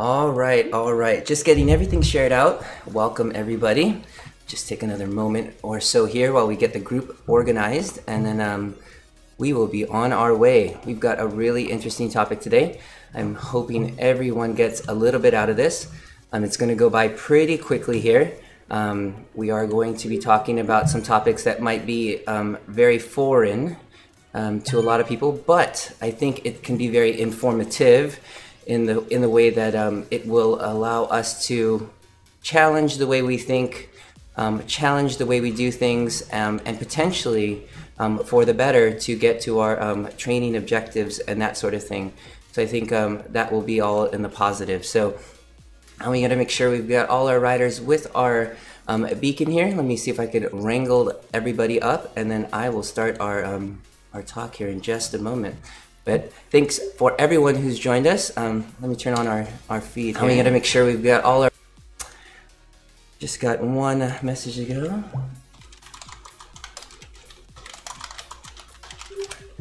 All right. Just getting everything shared out. Welcome everybody. Just take another moment or so here while we get the group organized, and then we will be on our way. We've got a really interesting topic today. I'm hoping everyone gets a little bit out of this. It's going to go by pretty quickly here. We are going to be talking about some topics that might be very foreign to a lot of people, but I think it can be very informative in the way that it will allow us to challenge the way we think, challenge the way we do things, and potentially for the better to get to our training objectives and that sort of thing. So I think that will be all in the positive. So we got to make sure we've got all our riders with our beacon here. Let me see if I can wrangle everybody up, and then I will start our talk here in just a moment. But thanks for everyone who's joined us. Let me turn on our feed here. We got to make sure we've got all our... Just got one message to go.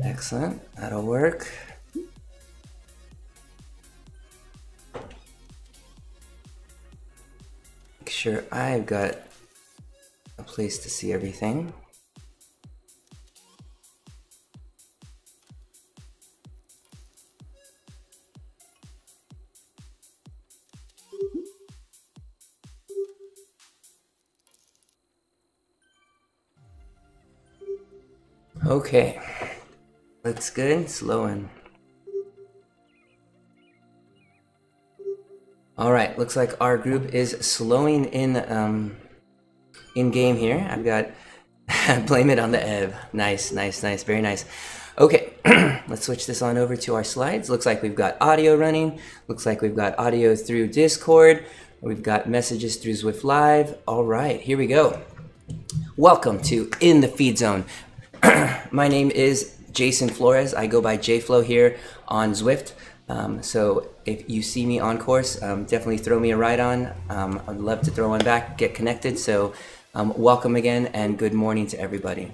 Excellent, that'll work. Make sure I've got a place to see everything. Okay, looks good. Slowing. All right, looks like our group is slowing in game here. I've got blame it on the Ev. Nice, very nice. Okay, let's switch this on over to our slides. Looks like we've got audio running. Looks like we've got audio through Discord. We've got messages through Zwift Live. All right, here we go. Welcome to In the Feed Zone. My name is Jason Flores. I go by JFlow here on Zwift. So if you see me on course, definitely throw me a ride on. I'd love to throw one back, get connected. So welcome again and good morning to everybody.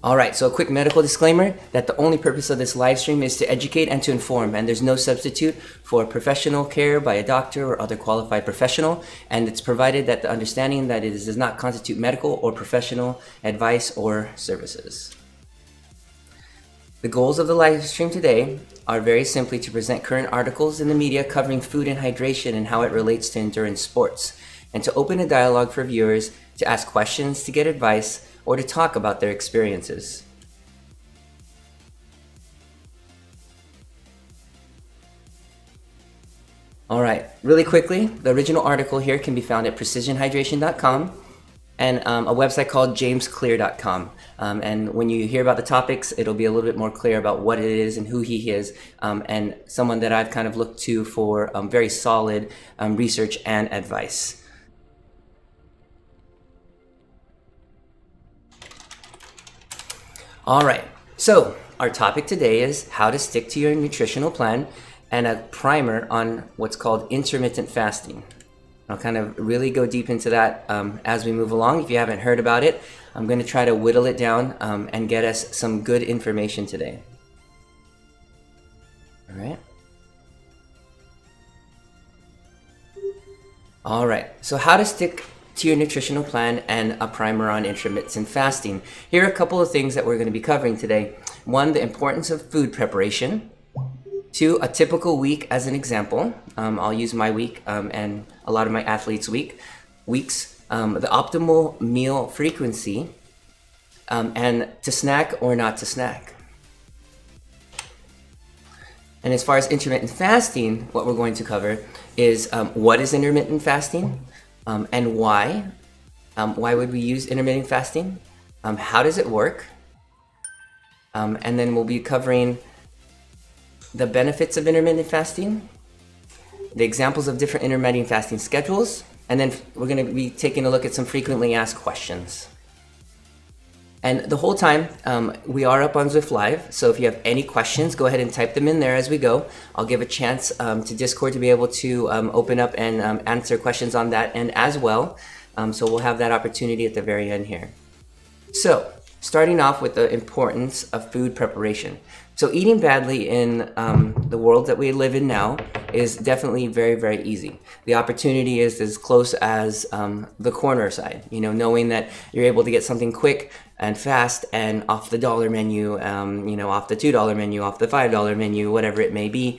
All right, so a quick medical disclaimer that the only purpose of this live stream is to educate and to inform, and there's no substitute for professional care by a doctor or other qualified professional, and it's provided that the understanding that it does not constitute medical or professional advice or services. The goals of the live stream today are very simply to present current articles in the media covering food and hydration and how it relates to endurance sports, and to open a dialogue for viewers to ask questions, to get advice, or to talk about their experiences. All right, really quickly, the original article here can be found at precisionhydration.com and a website called jamesclear.com. And when you hear about the topics, it'll be a little bit more clear about what it is and who he is, and someone that I've kind of looked to for very solid research and advice. All right, so our topic today is how to stick to your nutritional plan and a primer on what's called intermittent fasting. I'll kind of really go deep into that as we move along. If you haven't heard about it, I'm going to try to whittle it down and get us some good information today. All right. All right, so how to stick to your nutritional plan and a primer on intermittent fasting. Here are a couple of things that we're going to be covering today. One, the importance of food preparation. Two, a typical week as an example. I'll use my week and a lot of my athletes' weeks. The optimal meal frequency, and to snack or not to snack. And as far as intermittent fasting, what we're going to cover is what is intermittent fasting, and why. Why would we use intermittent fasting? How does it work? And then we'll be covering the benefits of intermittent fasting, the examples of different intermittent fasting schedules, and then we're going to be taking a look at some frequently asked questions. And the whole time, we are up on Zwift Live, so if you have any questions, go ahead and type them in there as we go. I'll give a chance to Discord to be able to open up and answer questions on that end as well. So we'll have that opportunity at the very end here. So, starting off with the importance of food preparation. So eating badly in the world that we live in now is definitely very, very easy. The opportunity is as close as the corner side, you know, knowing that you're able to get something quick and fast and off the dollar menu, you know, off the $2 menu, off the $5 menu, whatever it may be,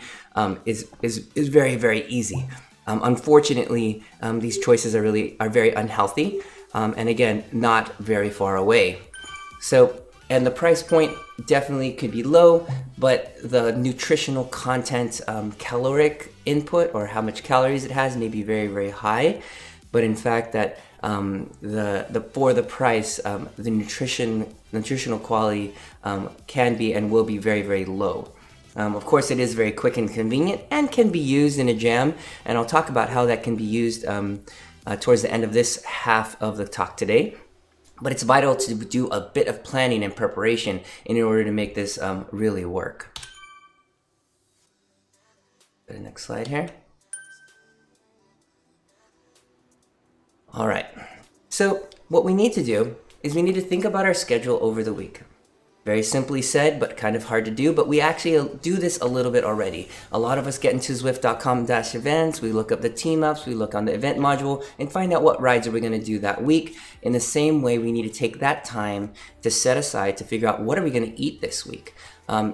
is very, very easy. Unfortunately, these choices are very unhealthy, and again, not very far away. So, and the price point definitely could be low, but the nutritional content, caloric input, or how much calories it has, may be very, very high. But in fact, that for the price, the nutritional quality can be and will be very, very low. Of course, it is very quick and convenient and can be used in a jam, and I'll talk about how that can be used towards the end of this half of the talk today. But it's vital to do a bit of planning and preparation in order to make this really work. The next slide here. All right, so what we need to do is we need to think about our schedule over the week. Very simply said, but kind of hard to do, but we actually do this a little bit already. A lot of us get into Zwift.com/events, we look up the team ups, we look on the event module and find out what rides are we gonna do that week. In the same way, we need to take that time to set aside to figure out what are we gonna eat this week.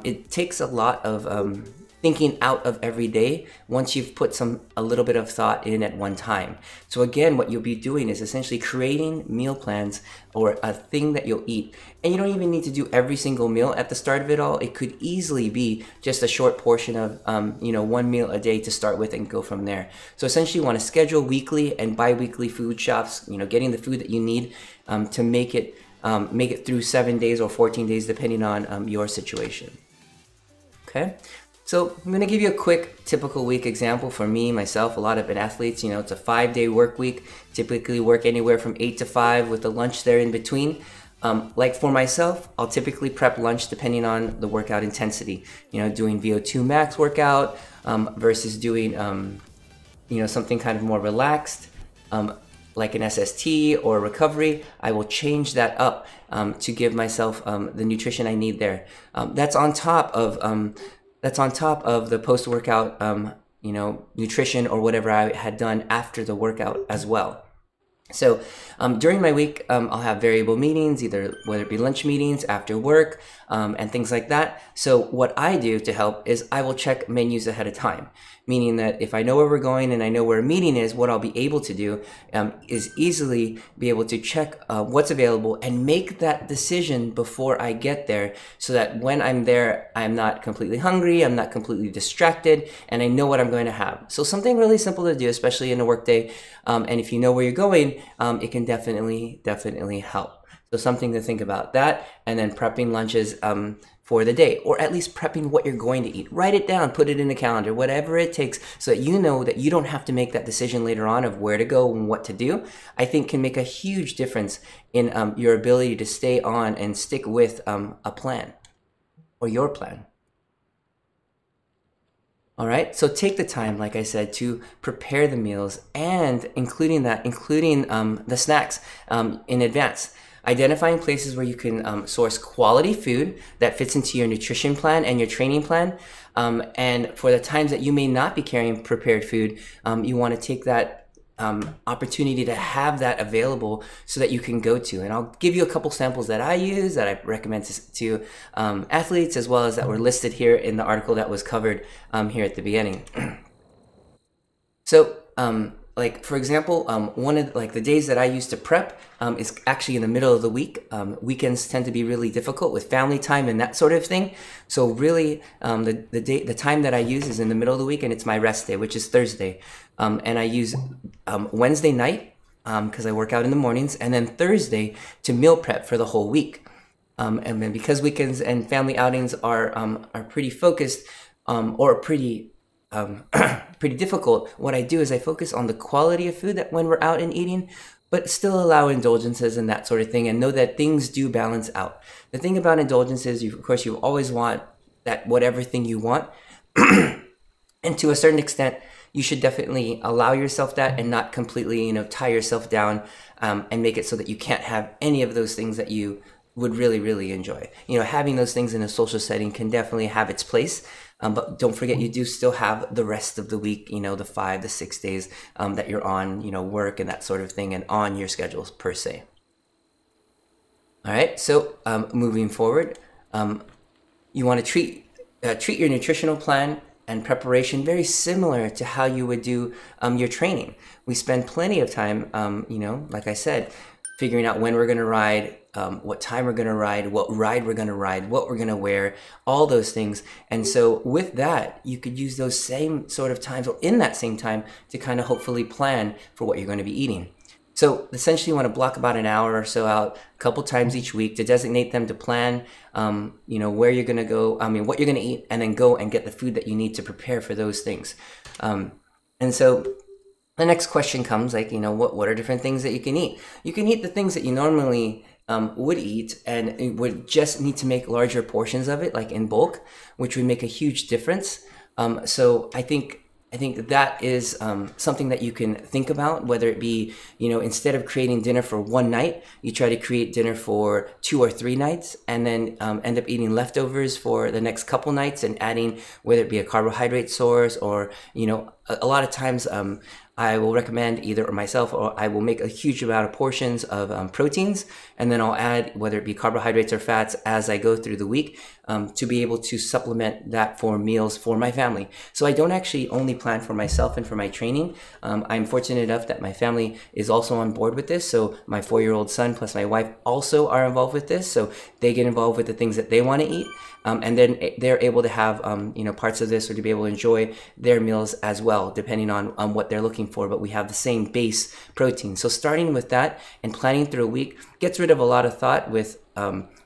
It takes a lot of thinking out of every day once you've put a little bit of thought in at one time. So again, what you'll be doing is essentially creating meal plans or a thing that you'll eat. And you don't even need to do every single meal at the start of it all. It could easily be just a short portion of you know, one meal a day to start with and go from there. So essentially you want to schedule weekly and bi-weekly food shops, you know, getting the food that you need to make it through 7 days or 14 days depending on your situation. Okay. So I'm going to give you a quick typical week example for me, myself, a lot of athletes. You know, it's a 5-day work week, typically work anywhere from 8 to 5 with a lunch there in between. Like for myself, I'll typically prep lunch depending on the workout intensity. You know, doing VO2 max workout versus doing, you know, something kind of more relaxed, like an SST or recovery. I will change that up to give myself the nutrition I need there. That's on top of the post-workout, you know, nutrition or whatever I had done after the workout as well. So during my week, I'll have variable meetings, either whether it be lunch meetings, after work, and things like that. So what I do to help is I will check menus ahead of time, meaning that if I know where we're going and I know where a meeting is, what I'll be able to do is easily be able to check what's available and make that decision before I get there, so that when I'm there, I'm not completely hungry, I'm not completely distracted, and I know what I'm going to have. So something really simple to do, especially in a work day, and if you know where you're going, it can definitely help. So something to think about that, and then prepping lunches for the day, or at least prepping what you're going to eat. Write it down, put it in a calendar, whatever it takes, so that you know that you don't have to make that decision later on of where to go and what to do. I think can make a huge difference in your ability to stay on and stick with a plan or your plan. All right, so take the time, like I said, to prepare the meals, and including the snacks in advance. Identifying places where you can source quality food that fits into your nutrition plan and your training plan. And for the times that you may not be carrying prepared food, you want to take that opportunity to have that available so that you can go to. And I'll give you a couple samples that I use, that I recommend to athletes, as well as that were listed here in the article that was covered here at the beginning. So, like for example, one of the days that I use to prep is actually in the middle of the week. Weekends tend to be really difficult with family time and that sort of thing. So really, the time that I use is in the middle of the week, and it's my rest day, which is Thursday. And I use Wednesday night because I work out in the mornings, and then Thursday to meal prep for the whole week. And then because weekends and family outings are pretty focused or pretty difficult, what I do is I focus on the quality of food that when we're out and eating, but still allow indulgences and that sort of thing, and know that things do balance out. The thing about indulgences, of course, you always want that whatever thing you want, and to a certain extent, you should definitely allow yourself that and not completely, tie yourself down and make it so that you can't have any of those things that you would really enjoy. You know, having those things in a social setting can definitely have its place. But don't forget, you do still have the rest of the week, you know, the 5 to 6 days that you're on, you know, work and that sort of thing, and on your schedules per se. All right, so moving forward, you want to treat your nutritional plan and preparation very similar to how you would do your training. We spend plenty of time, you know, like I said, figuring out when we're going to ride, what time we're going to ride, what ride we're going to ride, what we're going to wear, all those things. And so with that, you could use those same sort of times, or in that same time, to kind of hopefully plan for what you're going to be eating. So essentially you want to block about an hour or so out a couple times each week to designate them, to plan, you know, where you're going to go, what you're going to eat, and then go and get the food that you need to prepare for those things. And so the next question comes, like, you know, what are different things that you can eat? You can eat the things that you normally would eat, and it would just need to make larger portions of it, like in bulk, which would make a huge difference. So I think that is something that you can think about, whether it be, you know, instead of creating dinner for one night, you try to create dinner for 2 or 3 nights, and then end up eating leftovers for the next couple nights, and adding, whether it be a carbohydrate source, or, you know, a lot of times I will recommend, either myself or I will make a huge amount of portions of proteins, and then I'll add, whether it be carbohydrates or fats, as I go through the week, to be able to supplement that for meals for my family. So I don't actually only plan for myself and for my training. I'm fortunate enough that my family is also on board with this. So my 4-year-old son plus my wife also are involved with this. So they get involved with the things that they want to eat. And then they're able to have, you know, parts of this, or to be able to enjoy their meals as well, depending on what they're looking for. But we have the same base protein. So starting with that and planning through a week gets rid of a lot of thought with,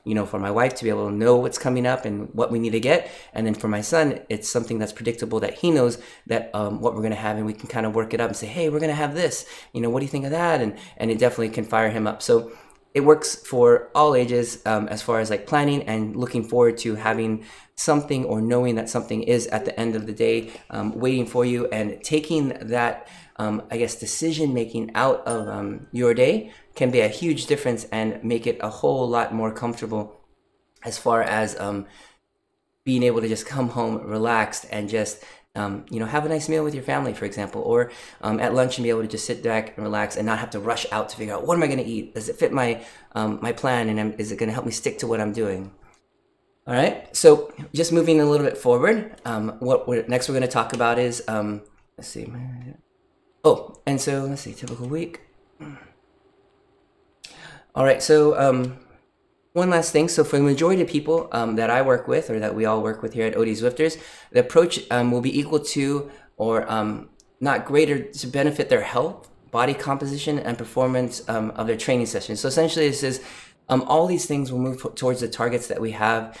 you know, for my wife to be able to know what's coming up and what we need to get. And then for my son, it's something that's predictable, that he knows that what we're going to have, and we can kind of work it up and say, hey, we're going to have this, you know, what do you think of that? And it definitely can fire him up. So it works for all ages, as far as like planning and looking forward to having something, or knowing that something is at the end of the day waiting for you, and taking that, I guess, decision making out of your day can be a huge difference, and make it a whole lot more comfortable, as far as being able to just come home relaxed and just you know, have a nice meal with your family, for example, or at lunch, and be able to just sit back and relax, and not have to rush out to figure out, what am I going to eat? Does it fit my my plan, and is it going to help me stick to what I'm doing? All right, so just moving a little bit forward, next we're going to talk about is, let's see. Oh, and so let's see, typical week. All right, so one last thing. So for the majority of people that I work with, or that we all work with here at OD Zwifters, the approach will be equal to, or not greater, to benefit their health, body composition, and performance of their training sessions. So essentially this is all these things will move towards the targets that we have,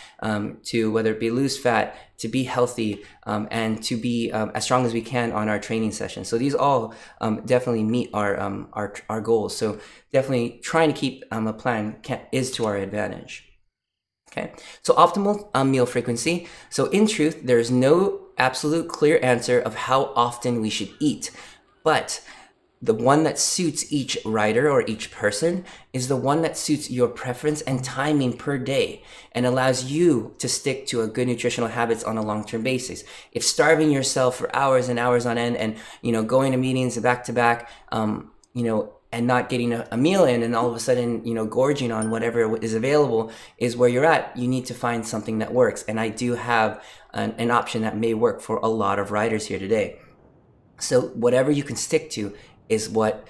to whether it be lose fat, to be healthy, and to be as strong as we can on our training sessions. So these all definitely meet our goals. So definitely trying to keep a plan is to our advantage. Okay, so optimal meal frequency. So in truth, there's no absolute clear answer of how often we should eat, but the one that suits each rider or each person is the one that suits your preference and timing per day, and allows you to stick to a good nutritional habits on a long-term basis. If starving yourself for hours and hours on end, and, you know, going to meetings back to back, you know, and not getting a meal in, and all of a sudden, you know, gorging on whatever is available is where you're at, you need to find something that works. And I do have an option that may work for a lot of riders here today. So whatever you can stick to is what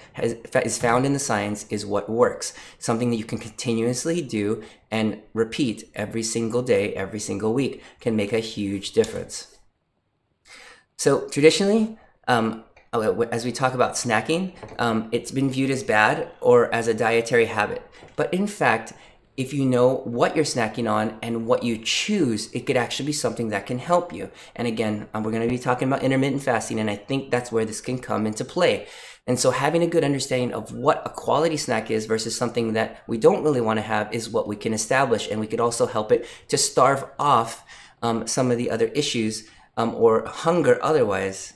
is found in the science, is what works. Something that you can continuously do and repeat every single day, every single week, can make a huge difference. So traditionally, as we talk about snacking, it's been viewed as bad or as a dietary habit. But in fact, if you know what you're snacking on and what you choose, it could actually be something that can help you. And again, we're going to be talking about intermittent fasting, and I think that's where this can come into play. And so having a good understanding of what a quality snack is versus something that we don't really want to have is what we can establish. And we could also help it to starve off some of the other issues or hunger otherwise.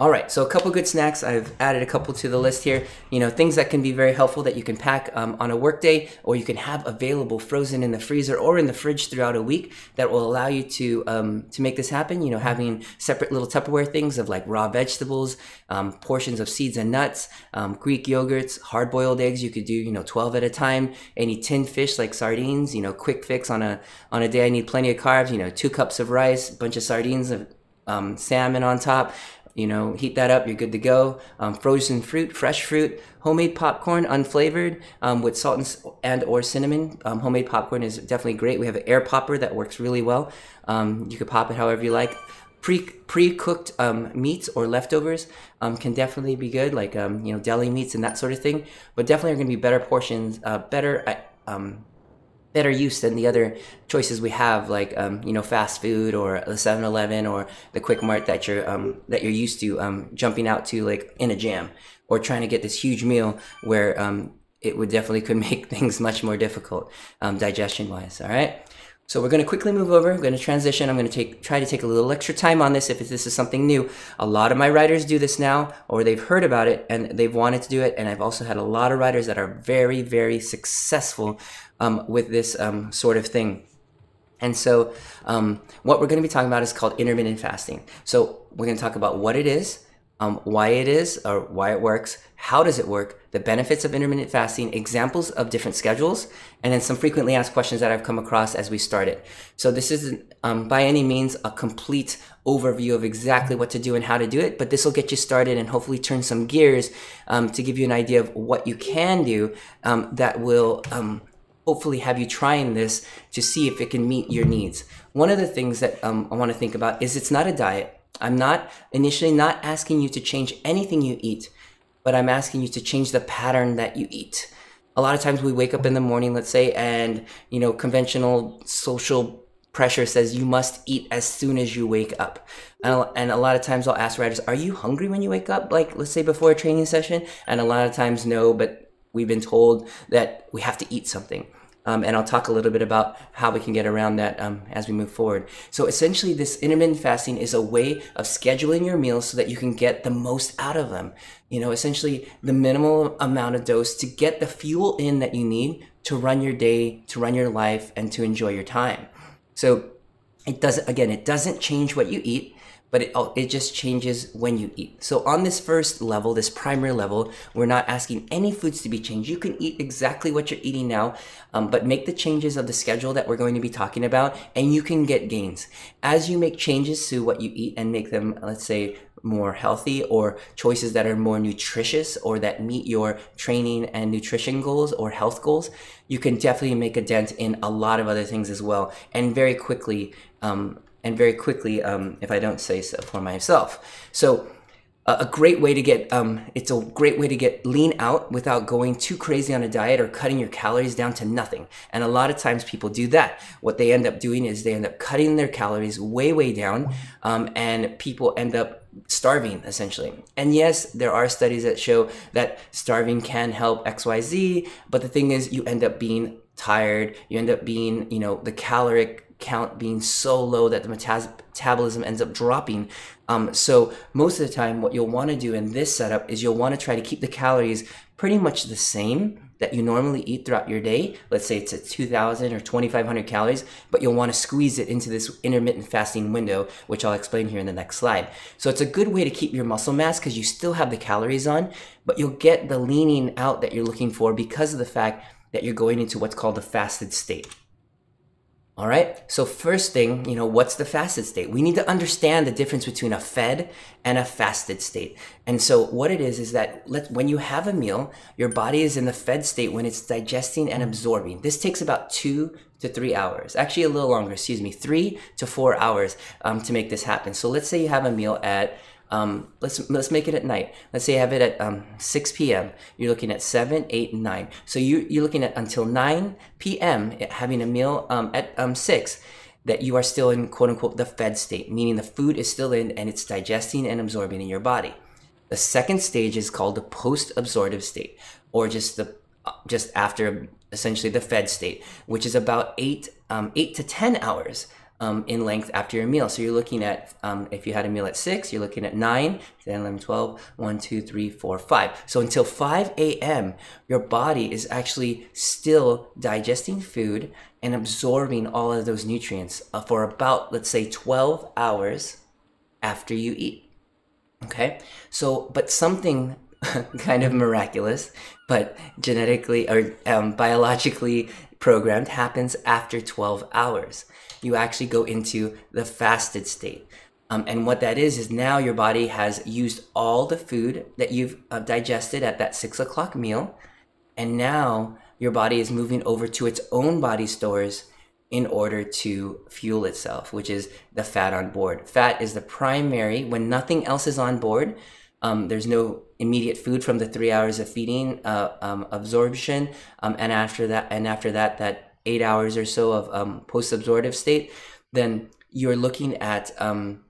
All right, so a couple good snacks. I've added a couple to the list here. You know, things that can be very helpful that you can pack on a work day, or you can have available frozen in the freezer or in the fridge throughout a week that will allow you to make this happen. You know, having separate little Tupperware things of like raw vegetables, portions of seeds and nuts, Greek yogurts, hard-boiled eggs. You could do, you know, 12 at a time. Any tinned fish like sardines. You know, quick fix on a day I need plenty of carbs. You know, 2 cups of rice, a bunch of sardines, salmon on top. You know, heat that up, you're good to go. Frozen fruit, fresh fruit, homemade popcorn, unflavored, with salt and or cinnamon. Homemade popcorn is definitely great. We have an air popper that works really well. You could pop it however you like. Pre-cooked meats or leftovers can definitely be good, like you know, deli meats and that sort of thing. But definitely are going to be better portions, better use than the other choices we have, like you know, fast food or the 7-Eleven or the Quick Mart that you're used to jumping out to, like in a jam, or trying to get this huge meal where it would definitely could make things much more difficult digestion wise. All right. So we're going to quickly move over. I'm going to transition. I'm going to try to take a little extra time on this if this is something new. A lot of my riders do this now, or they've heard about it and they've wanted to do it. And I've also had a lot of riders that are very, very successful with this sort of thing. And so what we're going to be talking about is called intermittent fasting. So we're going to talk about what it is, why it is, or why it works, how does it work, the benefits of intermittent fasting, examples of different schedules, and then some frequently asked questions that I've come across as we started. So this isn't by any means a complete overview of exactly what to do and how to do it, but this will get you started and hopefully turn some gears to give you an idea of what you can do that will hopefully have you trying this to see if it can meet your needs. One of the things that I want to think about is it's not a diet. I'm not asking you to change anything you eat, but I'm asking you to change the pattern that you eat. A lot of times we wake up in the morning, let's say, and you know, conventional social pressure says you must eat as soon as you wake up. And a lot of times I'll ask riders, are you hungry when you wake up? Like, let's say before a training session? And a lot of times no, but we've been told that we have to eat something. And I'll talk a little bit about how we can get around that as we move forward. So essentially, this intermittent fasting is a way of scheduling your meals so that you can get the most out of them. You know, essentially the minimal amount of dose to get the fuel in that you need to run your day, to run your life, and to enjoy your time. So it doesn't change what you eat, but it just changes when you eat. So on this first level, this primary level, we're not asking any foods to be changed. You can eat exactly what you're eating now, but make the changes of the schedule that we're going to be talking about, and you can get gains. As you make changes to what you eat and make them, let's say, more healthy, or choices that are more nutritious or that meet your training and nutrition goals or health goals, you can definitely make a dent in a lot of other things as well, and very quickly, if I don't say so for myself. So a great way to get it's a great way to get lean out without going too crazy on a diet or cutting your calories down to nothing. And a lot of times people do that. What they end up doing is they end up cutting their calories way down, and people end up starving essentially. And yes, there are studies that show that starving can help XYZ, but the thing is, you end up being tired. You end up being, you know, the caloric count being so low that the metabolism ends up dropping. So most of the time, what you'll want to do in this setup is you'll want to try to keep the calories pretty much the same that you normally eat throughout your day. Let's say it's at 2,000 or 2,500 calories, but you'll want to squeeze it into this intermittent fasting window, which I'll explain here in the next slide. So it's a good way to keep your muscle mass because you still have the calories on, but you'll get the leaning out that you're looking for because of the fact that you're going into what's called a fasted state. All right, so first thing, you know, what's the fasted state? We need to understand the difference between a fed and a fasted state. And so what it is that when you have a meal, your body is in the fed state when it's digesting and absorbing. This takes about 2 to 3 hours, actually a little longer, 3 to 4 hours to make this happen. So let's say you have a meal at let's make it at night. Let's say you have it at 6 p.m. You're looking at 7, 8, and 9. So you're looking at until 9 p.m. having a meal at 6, that you are still in quote unquote the fed state, meaning the food is still in and it's digesting and absorbing in your body. The second stage is called the post-absorptive state, or just after essentially the fed state, which is about 8 to 10 hours in length after your meal. So you're looking at, if you had a meal at 6, you're looking at 9, 10, 11, 12, 1, 2, 3, 4, 5. So until 5 a.m., your body is actually still digesting food and absorbing all of those nutrients for about, let's say, 12 hours after you eat. Okay? So, but something kind of miraculous, but genetically or biologically programmed happens after 12 hours. You actually go into the fasted state. And what that is now your body has used all the food that you've digested at that 6 o'clock meal. And now your body is moving over to its own body stores in order to fuel itself, which is the fat on board. Fat is the primary, when nothing else is on board, there's no immediate food from the 3 hours of feeding, absorption, and after that, that 8 hours or so of post-absorptive state, then you're looking at you're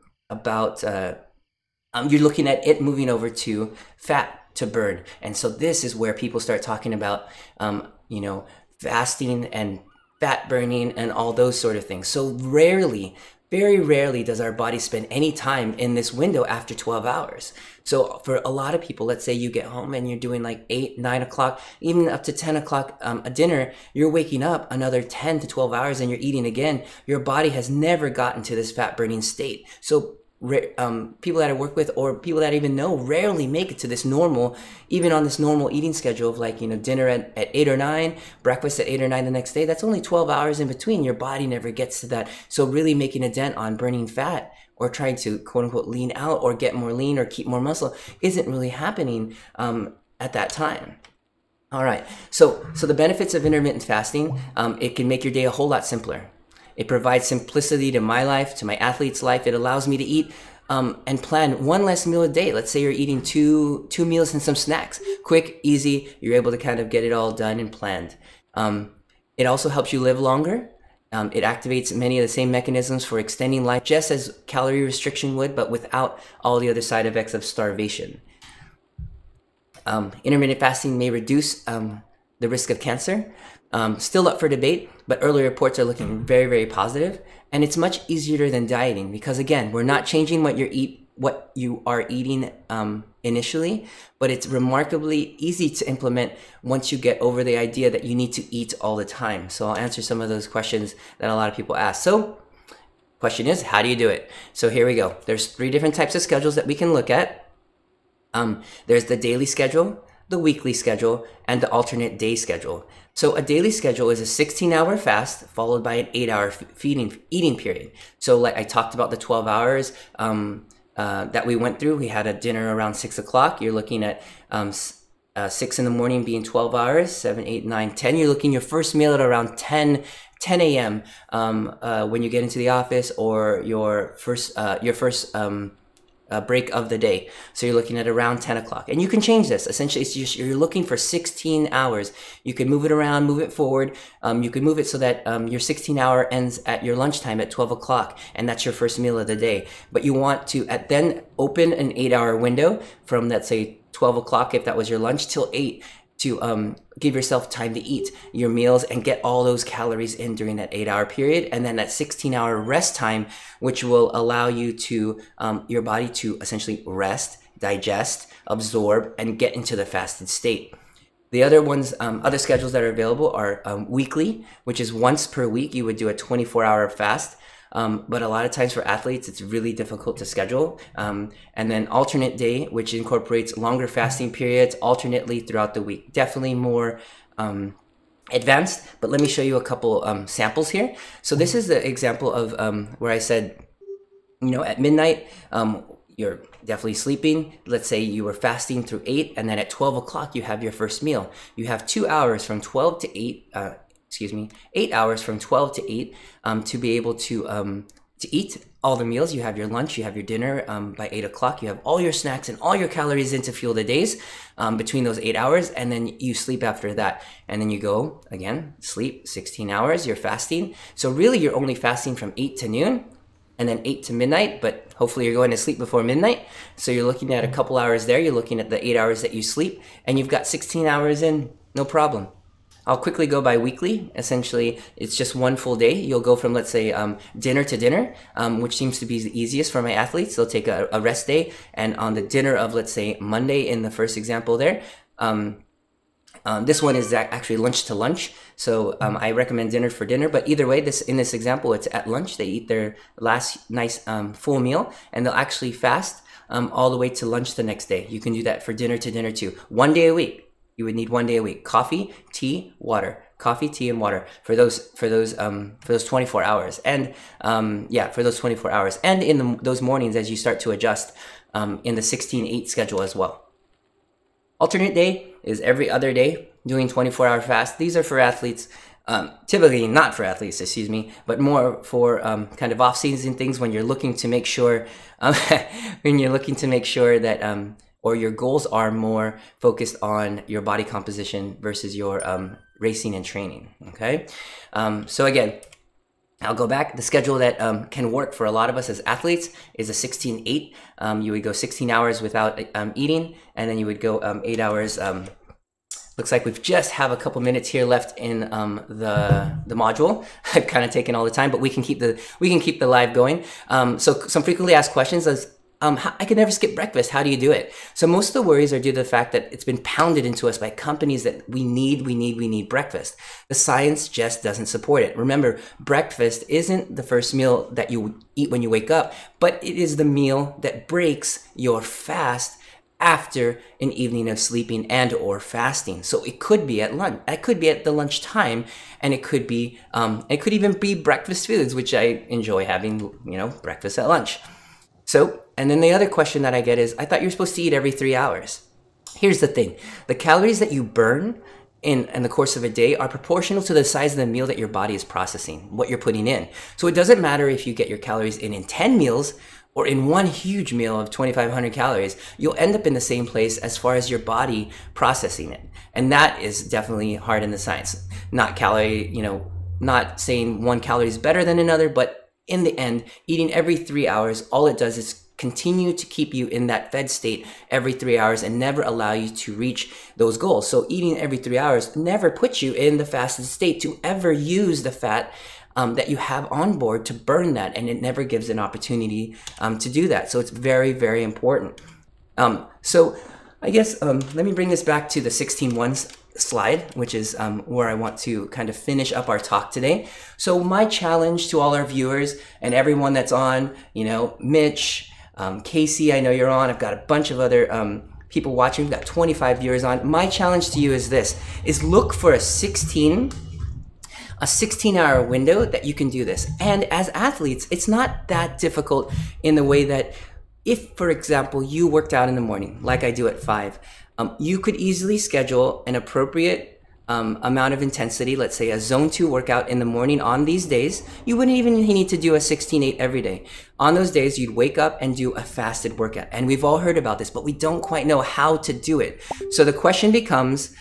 looking at it moving over to fat to burn. And so this is where people start talking about, fasting and fat burning and all those sort of things. So rarely, very rarely does our body spend any time in this window after 12 hours. So for a lot of people, let's say you get home and you're doing like 8, 9 o'clock, even up to 10 o'clock a dinner, you're waking up another 10 to 12 hours and you're eating again. Your body has never gotten to this fat burning state. So people that I work with or people that I even know rarely make it to this normal, even on this normal eating schedule of like, dinner at 8 or 9, breakfast at 8 or 9 the next day. That's only 12 hours in between. Your body never gets to that. So really making a dent on burning fat or trying to quote unquote lean out or get more lean or keep more muscle isn't really happening at that time. All right. So the benefits of intermittent fasting, it can make your day a whole lot simpler. It provides simplicity to my life, to my athlete's life. It allows me to eat and plan one less meal a day. Let's say you're eating two meals and some snacks. Quick, easy. You're able to kind of get it all done and planned. It also helps you live longer. It activates many of the same mechanisms for extending life, just as calorie restriction would, but without all the other side effects of starvation. Intermittent fasting may reduce the risk of cancer. Still up for debate, but early reports are looking very, very positive. And it's much easier than dieting because, again, we're not changing what you are eating initially, but it's remarkably easy to implement once you get over the idea that you need to eat all the time. So I'll answer some of those questions that a lot of people ask. So question is, how do you do it? So here we go. There's 3 different types of schedules that we can look at. There's the daily schedule, the weekly schedule, and the alternate day schedule. So a daily schedule is a 16-hour fast followed by an 8-hour eating period. So like I talked about the 12 hours that we went through. We had a dinner around 6 o'clock. You're looking at 6 in the morning being 12 hours, 7, 8, 9, 10. You're looking your first meal at around 10 a.m. When you get into the office, or your first break of the day. So you're looking at around 10 o'clock. And you can change this. Essentially, it's just, you're looking for 16 hours. You can move it around, move it forward. You can move it so that your 16-hour ends at your lunchtime at 12 o'clock, and that's your first meal of the day. But you want to then open an 8-hour window from, let's say, 12 o'clock, if that was your lunch, till 8, to give yourself time to eat your meals and get all those calories in during that 8-hour period. And then that 16-hour rest time, which will allow you to, your body to essentially rest, digest, absorb, and get into the fasted state. The other ones, other schedules that are available are weekly, which is once per week. You would do a 24-hour fast. But a lot of times for athletes, it's really difficult to schedule. And then alternate day, which incorporates longer fasting periods alternately throughout the week. Definitely more advanced, but let me show you a couple samples here. So this is the example of where I said, at midnight, you're definitely sleeping. Let's say you were fasting through 8, and then at 12 o'clock, you have your first meal. You have 2 hours from 12 to 8, 8 hours from 12 to 8 to be able to eat all the meals. You have your lunch, you have your dinner by 8 o'clock. You have all your snacks and all your calories in to fuel the days between those 8 hours, and then you sleep after that. And then you go, again, sleep 16 hours, you're fasting. So really, you're only fasting from 8 to noon and then 8 to midnight, but hopefully you're going to sleep before midnight. So you're looking at a couple hours there. You're looking at the 8 hours that you sleep, and you've got 16 hours in, no problem. I'll quickly go by weekly. Essentially, it's just one full day. You'll go from, let's say, dinner to dinner, which seems to be the easiest for my athletes. They'll take a rest day, and on the dinner of, let's say, Monday in the first example there, this one is actually lunch to lunch. So I recommend dinner for dinner, but either way, in this example, it's at lunch. They eat their last nice full meal, and they'll actually fast all the way to lunch the next day. You can do that for dinner to dinner too. 1 day a week. You would need 1 day a week. Coffee, tea, water. Coffee, tea, and water for those 24 hours. And for those 24 hours. And in those mornings, as you start to adjust in the 16-8 schedule as well. Alternate day is every other day doing 24-hour fast. These are for athletes, typically not for athletes, excuse me, but more for kind of off-season things when you're looking to make sure that or your goals are more focused on your body composition versus your racing and training. Okay, so again, I'll go back. The schedule that can work for a lot of us as athletes is a 16-8. You would go 16 hours without eating, and then you would go 8 hours. Looks like we've just have a couple minutes here left in the module. I've kind of taken all the time, but we can keep the live going. So some frequently asked questions is, I could never skip breakfast. How do you do it? So most of the worries are due to the fact that it's been pounded into us by companies that we need breakfast. The science just doesn't support it. Remember, breakfast isn't the first meal that you eat when you wake up, but it is the meal that breaks your fast after an evening of sleeping and or fasting. So it could be at lunch. It could be at the lunch time, and it could be it could even be breakfast foods, which I enjoy having, breakfast at lunch. So, and then the other question that I get is, I thought you're supposed to eat every 3 hours. Here's the thing. The calories that you burn in the course of a day are proportional to the size of the meal that your body is processing, what you're putting in. So it doesn't matter if you get your calories in 10 meals or in one huge meal of 2,500 calories, you'll end up in the same place as far as your body processing it. And that is definitely hard in the science. Not saying one calorie is better than another, but in the end, eating every 3 hours, all it does is continue to keep you in that fed state every 3 hours and never allow you to reach those goals. So eating every 3 hours never puts you in the fasted state to ever use the fat that you have on board to burn that, and it never gives an opportunity to do that. So it's very, very important. So I guess let me bring this back to the 16-1 slide, which is where I want to kind of finish up our talk today. So my challenge to all our viewers and everyone that's on, Mitch, Casey, I know you're on. I've got a bunch of other people watching. We've got 25 viewers on. My challenge to you is this: look for a 16-hour window that you can do this. And as athletes, it's not that difficult in the way that if, for example, you worked out in the morning, like I do at 5, you could easily schedule an appropriate amount of intensity, let's say a zone 2 workout in the morning on these days. You wouldn't even need to do a 16-8 every day. On those days, you'd wake up and do a fasted workout. And we've all heard about this, but we don't quite know how to do it. So the question becomes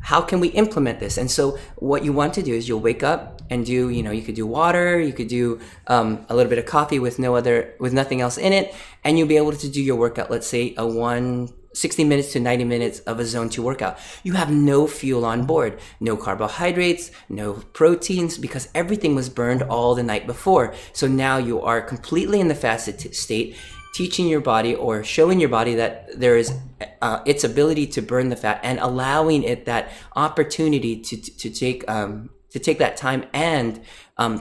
how can we implement this? And so what you want to do is you'll wake up and do, you could do water, you could do a little bit of coffee with nothing else in it, and you'll be able to do your workout, let's say 60 minutes to 90 minutes of a zone 2 workout. You have no fuel on board, no carbohydrates, no proteins, because everything was burned all the night before. So now you are completely in the fasted state, teaching your body or showing your body that there is its ability to burn the fat and allowing it that opportunity to take that time and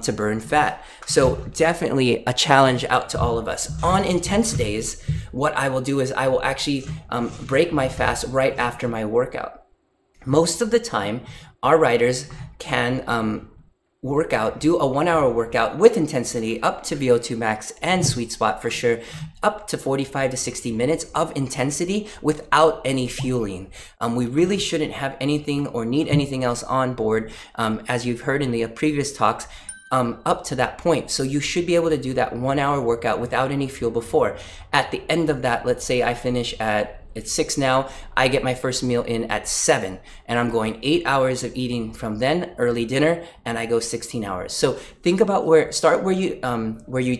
to burn fat. So definitely a challenge out to all of us. On intense days, what I will do is I will actually break my fast right after my workout. Most of the time, our riders can do a 1 hour workout with intensity up to VO2 max and sweet spot for sure, up to 45 to 60 minutes of intensity without any fueling. We really shouldn't have anything or need anything else on board, as you've heard in the previous talks, up to that point. So you should be able to do that 1 hour workout without any fuel before. At the end of that, let's say I finish at it's 6 now. I get my first meal in at 7, and I'm going 8 hours of eating from then, early dinner, and I go 16 hours. So think about start where you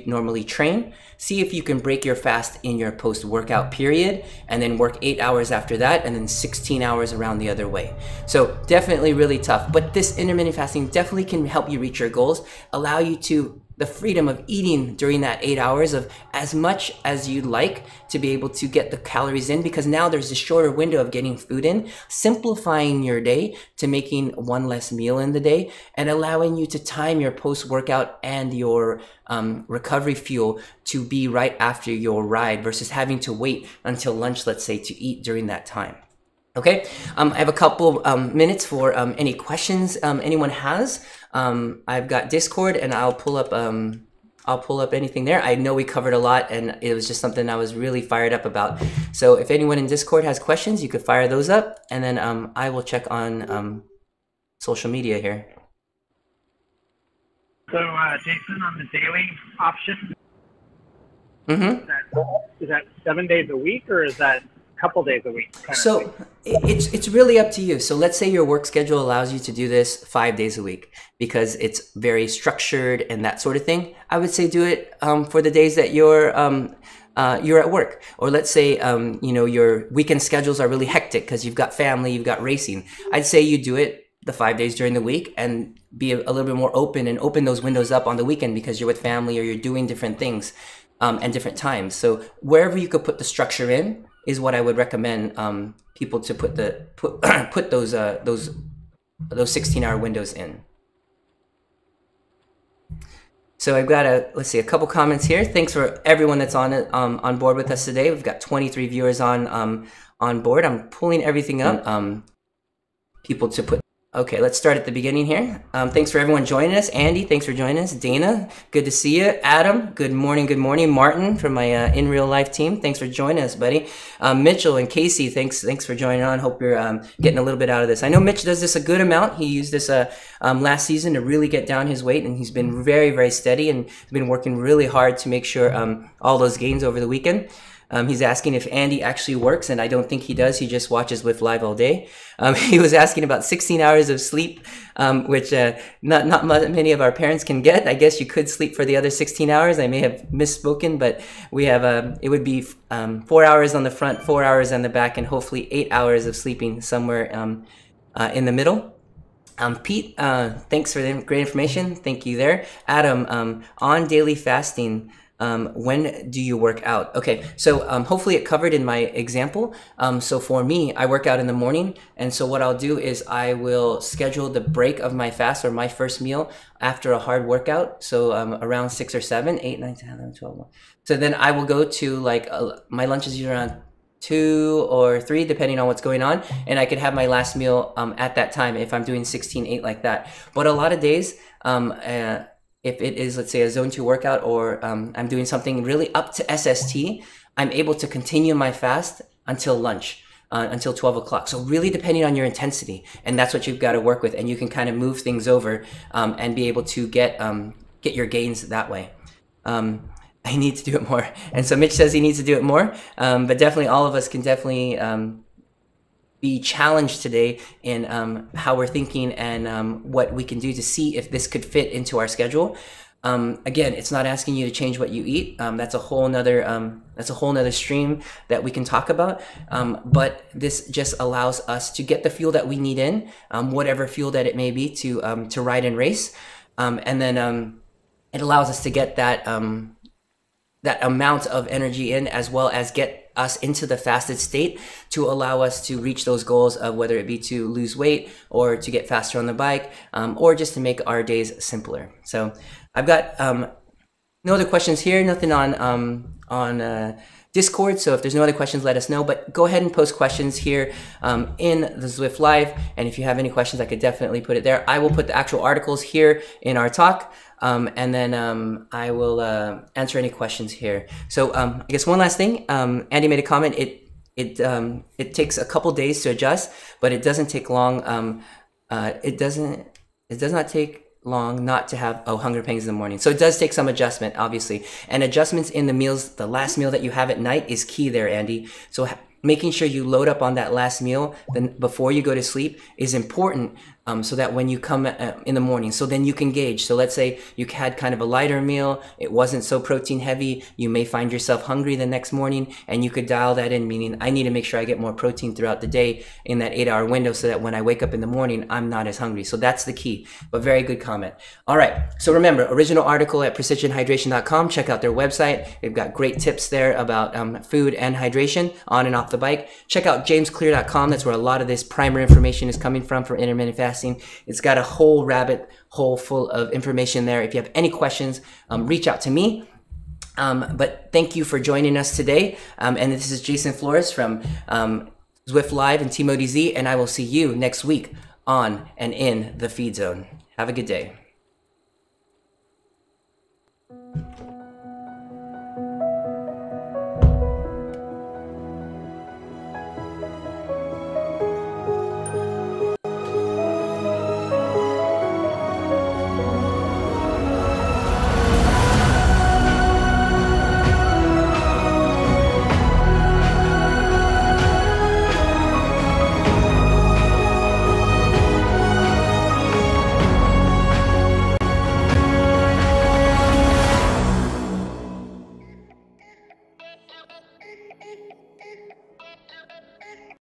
normally train. See if you can break your fast in your post-workout period, and then work 8 hours after that, and then 16 hours around the other way. So definitely really tough, but this intermittent fasting definitely can help you reach your goals, allow you to the freedom of eating during that 8 hours of as much as you'd like to be able to get the calories in, because now there's a shorter window of getting food in, simplifying your day to making one less meal in the day, and allowing you to time your post-workout and your recovery fuel to be right after your ride versus having to wait until lunch, let's say, to eat during that time. Okay, I have a couple minutes for any questions anyone has. I've got Discord, and I'll pull up anything there. I know we covered a lot, and it was just something I was really fired up about. So if anyone in Discord has questions, you could fire those up, and then I will check on social media here. So Jason, on the daily option, is that 7 days a week, or is that couple days a week? So it's really up to you. So let's say your work schedule allows you to do this 5 days a week because it's very structured and that sort of thing. I would say do it for the days that you're at work. Or let's say your weekend schedules are really hectic because you've got family, you've got racing. I'd say you do it the 5 days during the week and be a little bit more open and open those windows up on the weekend because you're with family or you're doing different things and different times. So wherever you could put the structure in is what I would recommend people to put those 16-hour windows in. So I've got let's see, a couple comments here. Thanks for everyone that's on board with us today. We've got 23 viewers on board. I'm pulling everything up. People to put. Okay, let's start at the beginning here. Thanks for everyone joining us. Andy, thanks for joining us. Dana, good to see you. Adam, good morning, good morning. Martin from my In Real Life team, thanks for joining us, buddy. Mitchell and Casey, thanks for joining on. Hope you're getting a little bit out of this. I know Mitch does this a good amount. He used this last season to really get down his weight, and he's been very, very steady and been working really hard to make sure all those gains over the weekend. He's asking if Andy actually works, and I don't think he does. He just watches Lift Live all day. He was asking about 16 hours of sleep, which not many of our parents can get. I guess you could sleep for the other 16 hours. I may have misspoken, but we have it would be 4 hours on the front, 4 hours on the back, and hopefully 8 hours of sleeping somewhere in the middle. Pete, thanks for the great information. Thank you there. Adam, on daily fasting, when do you work out? Okay, so hopefully it covered in my example. So for me, I work out in the morning, and so what I'll do is I will schedule the break of my fast or my first meal after a hard workout. So around 6 or 7, 8, 9, 10, 11, 12. So then I will go to my lunch is usually around 2 or 3, depending on what's going on, and I could have my last meal at that time if I'm doing 16-8 like that. But a lot of days, if it is, let's say, a zone 2 workout, or I'm doing something really up to SST, I'm able to continue my fast until lunch, until 12 o'clock. So really depending on your intensity, and that's what you've got to work with, and you can kind of move things over and be able to get your gains that way. I need to do it more. And so Mitch says he needs to do it more, but definitely all of us can definitely be challenged today in how we're thinking and what we can do to see if this could fit into our schedule. Again, it's not asking you to change what you eat. That's a whole nother stream that we can talk about. But this just allows us to get the fuel that we need in, whatever fuel that it may be, to ride and race, and then it allows us to get that amount of energy in, as well as get us into the fasted state to allow us to reach those goals of whether it be to lose weight or to get faster on the bike, or just to make our days simpler. So I've got no other questions here, nothing on Discord. So if there's no other questions, let us know, but go ahead and post questions here in the Zwift Live. And if you have any questions, I could definitely put it there. I will put the actual articles here in our talk. And then I will answer any questions here. So I guess one last thing. Andy made a comment. It takes a couple days to adjust, but it doesn't take long. It does not take long not to have hunger pangs in the morning. So it does take some adjustment, obviously, and adjustments in the meals. The last meal that you have at night is key there, Andy. So making sure you load up on that last meal then before you go to sleep is important, so that when you come in the morning, so then you can gauge. So let's say you had kind of a lighter meal, it wasn't so protein heavy, you may find yourself hungry the next morning, and you could dial that in, meaning I need to make sure I get more protein throughout the day in that 8-hour window so that when I wake up in the morning, I'm not as hungry. So that's the key, but very good comment. All right, so remember, original article at precisionhydration.com. Check out their website. They've got great tips there about food and hydration on and off the bike. Check out jamesclear.com. That's where a lot of this primer information is coming from for intermittent fasting. It's got a whole rabbit hole full of information there. If you have any questions, reach out to me. But thank you for joining us today. And this is Jason Flores from Zwift Live and Team ODZ, and I will see you next week on and in the Feed Zone. Have a good day.